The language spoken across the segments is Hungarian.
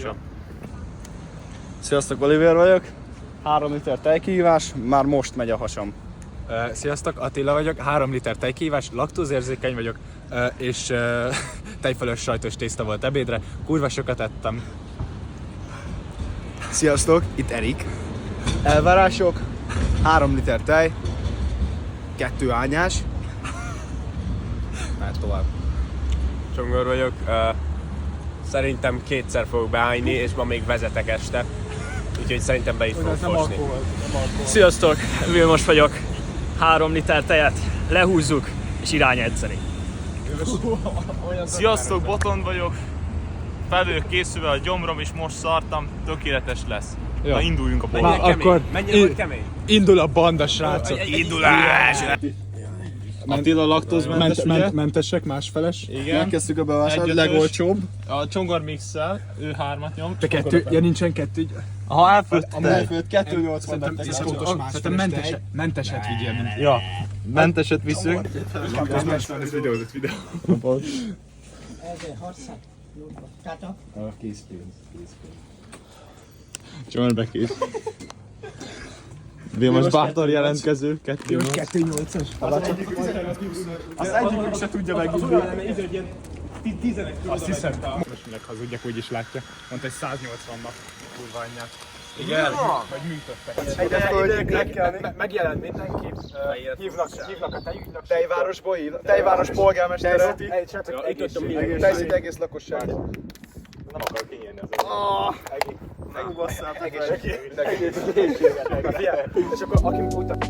Ja. Sziasztok, Oliver vagyok. 3 liter tejkihívás, már most megy a hasam. Sziasztok, Attila vagyok, 3 liter tejkihívás, laktózérzékeny vagyok, és tejfölös sajtos tészta volt ebédre, kurva sokat ettem. Sziasztok, itt Erik. Elvárások, 3 liter tej, 2 ányás. Már tovább. Csongor vagyok. Szerintem 2-szer fogok beállni, és ma még vezetek este. Úgyhogy szerintem be is fogok fosni. Sziasztok, Vilmos vagyok. 3 liter tejet lehúzzuk és irány edzeni. Sziasztok, Botond vagyok. Fel vagyok készülve, a gyomrom is most szartam, tökéletes lesz. Na induljunk a boltba. Akkor Mennyire kemény? indul a banda, srácok. Indulás! Attila laktózmentes, mentesek, másfeles. Igen. Elkezdtük a bevásárlást, Egyötös. legolcsóbb. A Csongor mixel, ő 3-at nyom. De kettő, ja nincsen kettő. Ha elfőtt. A melföld 2,80 Szerintem menteset vigyél. Ja, menteset viszünk. Ez videó. Csongor bekész. Vilmos bátor jelentkező, 2-8. Az egyikük se tudja megindulni. Azt hiszem, most minek hazudjak, úgyis látja. Mondta, hogy 180-nak kurva anyját. Igen. Vagy műtöttek. Megjelent mindenki. Hívnak a tejvárosból, tejváros polgármestere. Tejszít egész lakosság. Nem akarok kinyírni az Megugosszátok. És akkor aki utána...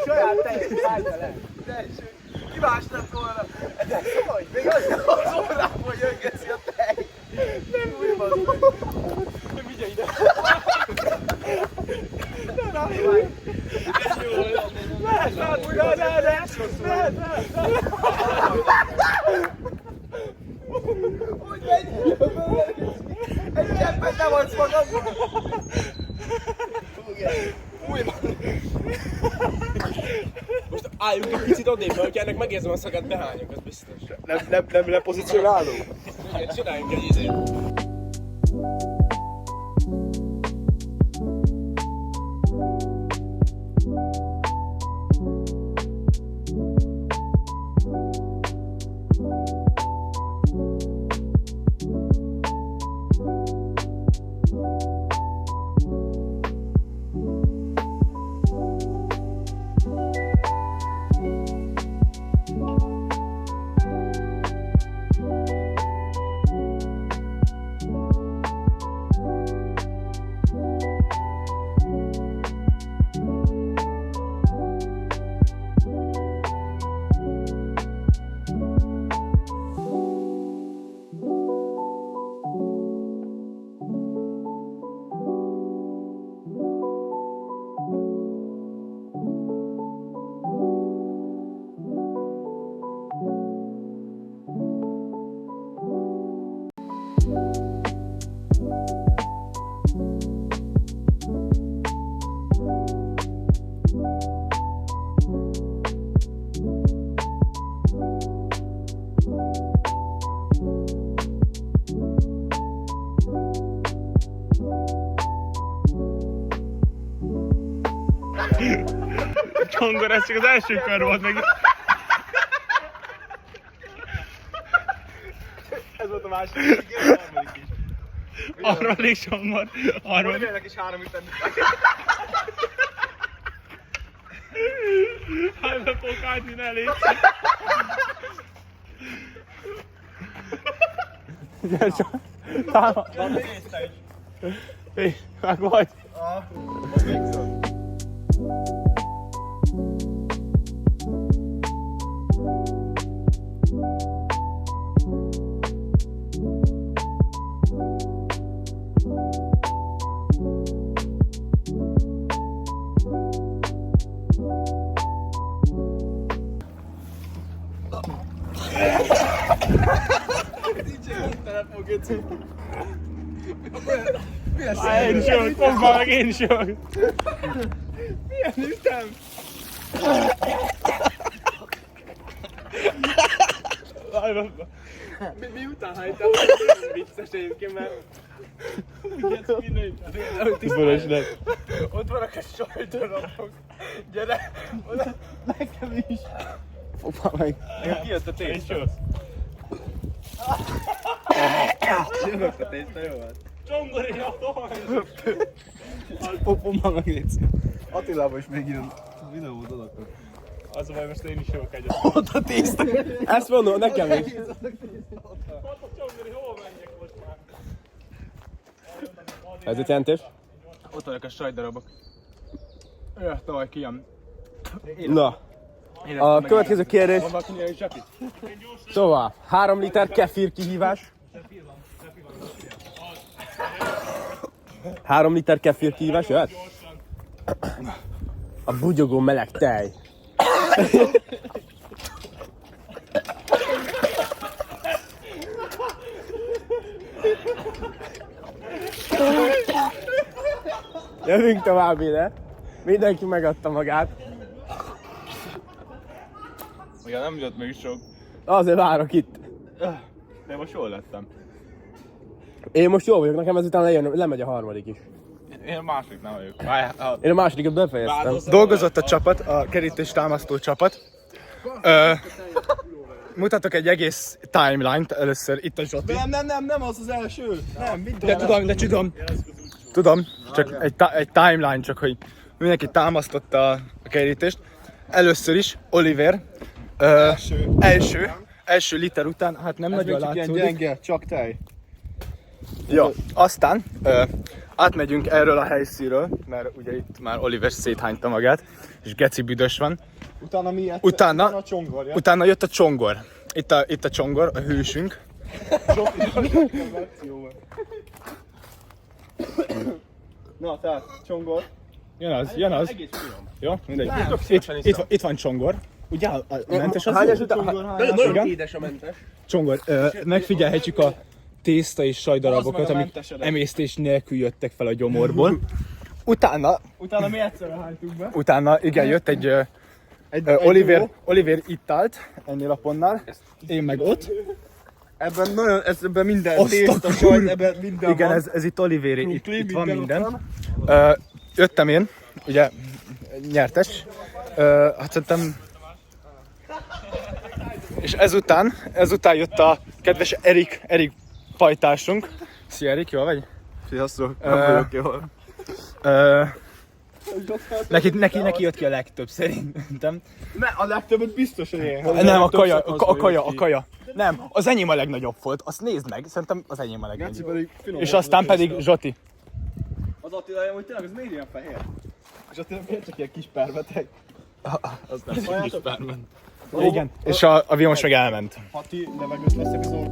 Saját tejet szállja le. Kivás lett volna. De hogy? Még az orrából jöngeszi a tej. Nem úgy van. Nem vigye ide. Hogy megy? Egy cseppet nem adsz magadnak. Most álljunk egy picit odébb, mert ennek megérzem a szagát, behányok, az biztos. Nem lepozícionálunk? Csináljunk egy izét. Csongor, ez csak az első kör volt meg. Ez volt a második, igen, a harmadik is. Harmadik Csongor. Olivernek is 3 ütem. Hát be fogok állni, ne légy. Meg vagy. Én is jövök, mondd már meg, én is jövök. Miután hajtam, vicces egyébként, mert Vörös lett. ott vannak a sajtdarabok. Gyere, oda, nekem is. Opa meg. Kijött a tészta. Jövök a tészta, jó volt? Csongori, Popommal megnéz. Attilában is még ilyen videót adok. Az a baj, most én is jövök egyet. Ott a tészta. Ezt mondom, nekem is. Csongori, hol menjek most már? Ez itt jelentés? Ott vannak a sajtdarabok. Tavaly kijön. Na, a következő kérdés. Szóval, 3 liter kefir kihívás. 3 liter kefir kihívás, jöhet? A bugyogó meleg tej. Jövünk tovább ide. Mindenki megadta magát. Ugye nem jött még sok. Azért várok itt. De most jól lettem. Én most jó vagyok, nekem ezután lemegy a harmadik is. Én a második nem vagyok. Én a másodikat befejeztem. Dolgozott a csapat, a kerítés támasztó csapat. Mutatok egy egész timeline-t először, itt a Zsoti. Nem, az az első. Nem, De tudom, csak egy timeline, csak hogy mindenki támasztotta a kerítést. Először is Oliver, első liter után, hát nem nagyon látszódik. gyenge, csak tej. Ja, aztán átmegyünk erről a helyszínről, mert ugye itt már Oliver széthányta magát, és geci büdös van. Utána mi egyszer? Utána, A csongorja. utána jött a csongor. Itt a csongor, a hősünk. Na, tehát csongor. Jön az. Jó, mindegy. Itt van csongor. Ugye a mentes az? Hányas után? Nagyon Igen. édes a mentes. Csongor, megfigyelhetjük a tészta és sajdarabokat, amik emésztés nélkül jöttek fel a gyomorból. Utána Mi egyszerre hánytuk be. Utána igen, jött egy Oliver itt állt ennél a pontnál, én meg ott. Ebben minden Azt a tészta, sajt, ebben minden Igen, van. ez itt Olivéri, itt van minden minden. ott van. Jöttem én, ugye nyertes. Hát szerintem... És ezután jött a kedves Erik pajtásunk. Szia Erik, jól vagy? Sziasztok, nem vagyok jól. Neki jött ki a legtöbb szerintem. Ne, a legtöbbet biztos, hogy én. Nem, a kaja. Nem, az enyém a legnagyobb volt. Azt nézd meg, szerintem az enyém a legnagyobb. És aztán pedig Zsoti. Az Attila, hogy tényleg, ez miért ilyen fehér? És Attila miért csak ilyen kis perbetek? Az nem kis pármen. Igen, és a Vilmos meg elment. Hati, levegőt veszek az orr.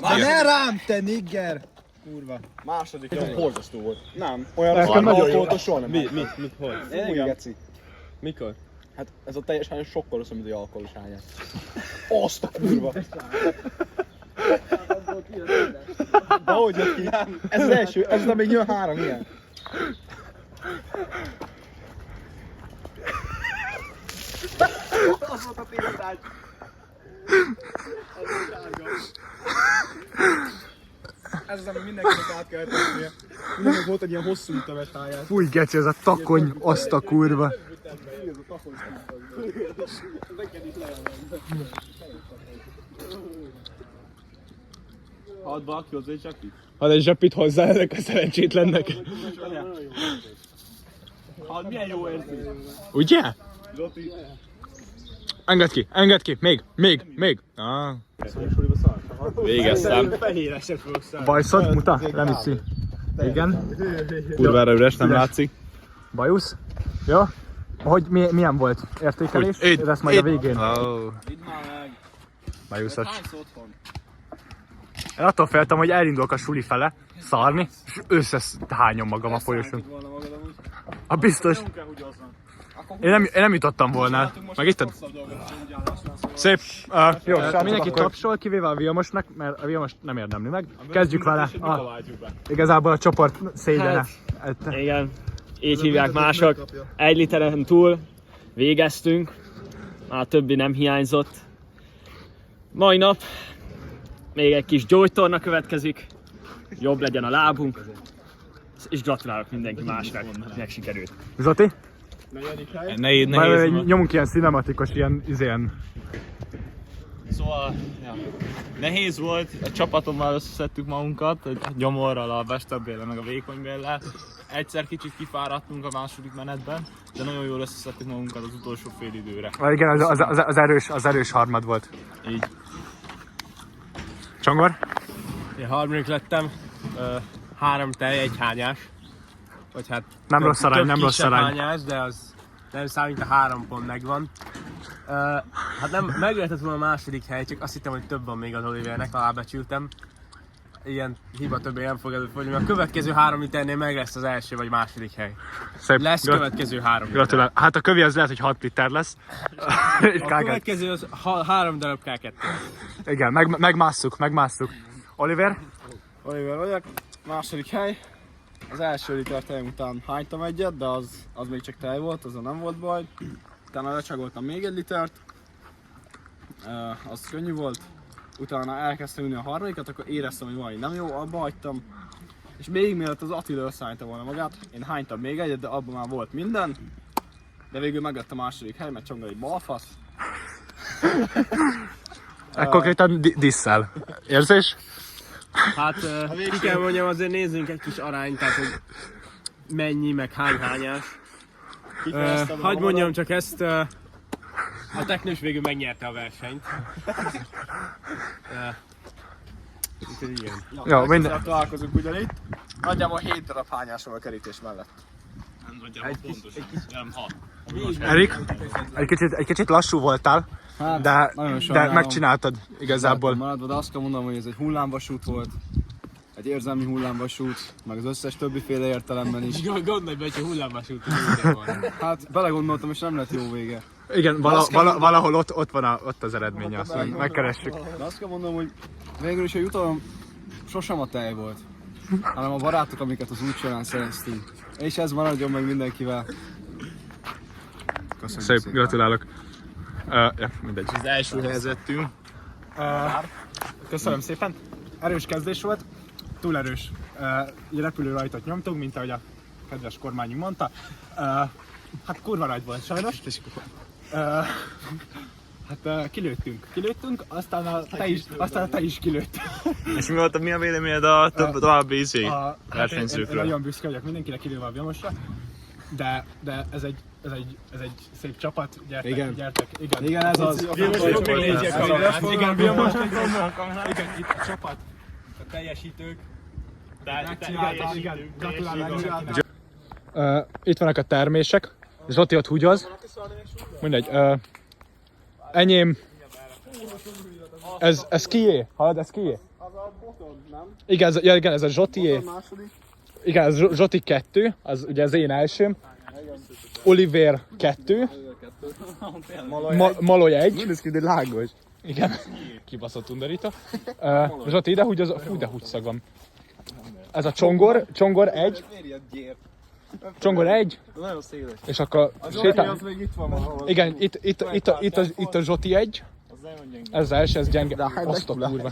Ne rám, te nigger! Kurva. Második, ez borzasztó volt. Nem, olyan Nekem nagyon jó. volt soha nem. Mit, hol? Olyan geci. Mikor? Hát ez a teljes hányos sokkal rosszabb, mint egy alkoholos hányás. Azt a kurva! De hogy jött ki? Ez az első, ezután még jön 3 ilyen. Az volt a tiltás. Ez az, ami mindenkinek át kell tennie. Mindenki volt egy ilyen hosszú ütemes táját. Fúj, geci, ez a takony, azt a kurva. Hadd valaki hozzá egy zsakit. Hadd egy zsapit hozzá ezek a szerencsétlennek. Hadd milyen jó érzés. Ugye? Zsoti. Engedd ki, még. Ah. Végeztem. Bajszod, muta? Lemiszi. Igen. Kurvára üres, nem látszik. Bajusz? Jó? Hogy milyen volt? Értékelés? Ez lesz majd a végén. Oh. Bajuszos. Én attól féltem, hogy elindulok a suli fele, szarni, és összehányom magam a folyosón. Biztos. Én nem jutottam volna. Meg itt szép. Jó, mindenki tapsol, kivéve a Vilmosnak, mert a Vilmos nem érdemli meg. Kezdjük vele. Igazából a csoport szégyene. Igen, így hívják mások. 1 literen túl végeztünk, már a többi nem hiányzott. Mai nap még egy kis gyógytorna következik, jobb legyen a lábunk, és gratulálok mindenki másnak, hogy sikerült. Zsoti? Nehéz Nyomunk ilyen cinematikus, ilyen... Szóval, ja. Nehéz volt, a csapatommal összeszedtük magunkat, egy Gyomorral, a Vesterbéllel meg a Vékonybéllel. Egyszer kicsit kifáradtunk a második menetben, de nagyon jól összeszedtük magunkat az utolsó fél időre. Igen, az erős harmad volt. Így. Csongor? Én harmadik lettem, 3 tej, 1 hányás. Vagy hát Nem rossz arány, nem rossz arány. hányás, de az nem számít, a 3 pont megvan. Hát nem, meglehetett volna a második hely, csak azt hittem, hogy több van még az Olivernek, alábecsültem. Ilyen hiba többé nem fog előfordulni, mert a következő 3 liternél meg lesz az első vagy második hely. Szép. Lesz következő 3 liter. Gratulál. Hát a kövi az lehet, hogy 6 liter lesz. A következő az 3 darab K2. Igen, megmásszuk. Oliver? Oliver vagyok, második hely. Az első liter tejem után hánytam egyet, de az még csak tej volt, azon nem volt baj. Utána lecsagoltam még 1 litert, az könnyű volt. Utána elkezdtem ülni a harmadikat, akkor éreztem, hogy valami nem jó, abba hagytam. És még mielőtt az Attila összeállítta volna magát, én hánytam még egyet, de abban már volt minden. De végül meglett a második hely, mert Csongor egy balfasz. Konkrétan disszel. Érzés? Hát ki kell mondjam, azért nézzünk egy kis arányt, tehát hogy mennyi, meg hány hányás. Hadd mondjam csak ezt, a teknős végül megnyerte a versenyt. Úgyhogy igen. Jó, minden. Találkozunk ugyanitt. Nagyjából 7 darab hányás van a kerítés mellett. Nem nagyjából pontosan, nem 6. Erik, egy kicsit lassú voltál, de megcsináltad igazából. Maradva, de azt kell mondanom, hogy ez egy hullámvasút volt. Egy érzelmi hullámvasút, meg az összes többiféle értelemben is. Gondolj be, hogy hullámvasút. Hát belegondoltam, és nem lett jó vége. Igen, valahol ott van ott az eredménye, azt mondjuk, megkeressük. De azt kell mondanom, hogy végül is a jutalom sosem a tej volt, hanem a barátok, amiket az út során szereztünk. És ez maradjon meg mindenkivel. Köszönjük Szép, szépen. gratulálok. Ja, mindegy. Az első helyezettünk. Köszönöm szépen. Erős kezdés volt. Túl erős. Egy repülőrajtot nyomtunk, mint ahogy a kedves kormányunk mondta. Hát kurva nagy volt sajnos. Hát kilőttünk, aztán te is kilőtt. És mi a véleményed a további izé Én versenyzőkről? nagyon büszke vagyok mindenkinek, kivéve a Vilmosra. De ez egy szép csapat, gyertek. Igen, ez az. Igen, Vilmos, igen, itt a csapat, a teljesítők. Igen, gratulálok. Itt vannak a termések. Zsoti ott húgyoz. Mindegy. Enyém. Ez kié? Hallod, ez kié? Az a botod, nem? Igen, ez a Zsotié. Igen, ez Zsoti 2, az ugye az én elsőm. Oliver 2. Maloly 1. Mindez ki, de lágos. Igen. Kibaszott undorító. Zsoti ide húgyoz, fú de húgyszag van. Ez a Csongor 1. Csongor 1, Nagyon széles. és akkor Az sétál. még itt van valahol. Igen, itt a Zsoti 1. Ez az első, ez gyenge. Azt a kurva.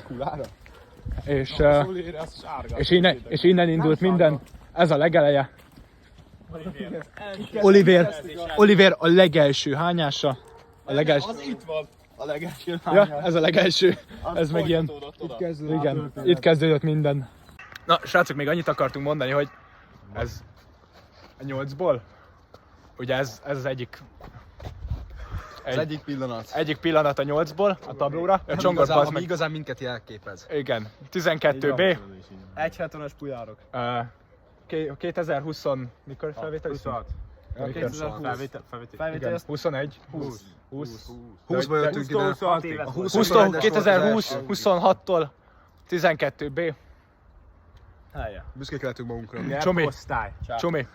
És innen indult minden. Ez a legeleje. Oliver a legelső hányása. A legelső. Az itt van. A legelső. Ja, ez a legelső. Ez meg ilyen. Igen, itt kezdődött minden. Na, srácok, még annyit akartunk mondani, hogy ez a 8-ból, ugye ez az egyik Egyik pillanat a 8-ból a tablóra. A Csongor igazán, az ami meg, igazán minket jelképez. igen, 12B. 1.70-es pujárok. 2020, mikor felvétel? 26. 2020. Felvétel 21. 20-ból jöttünk ide. 26 éves. A 20 2026-tól 12B. Helye. Büszkék lehetünk magunkra. Csomi, Osztály. Csomi,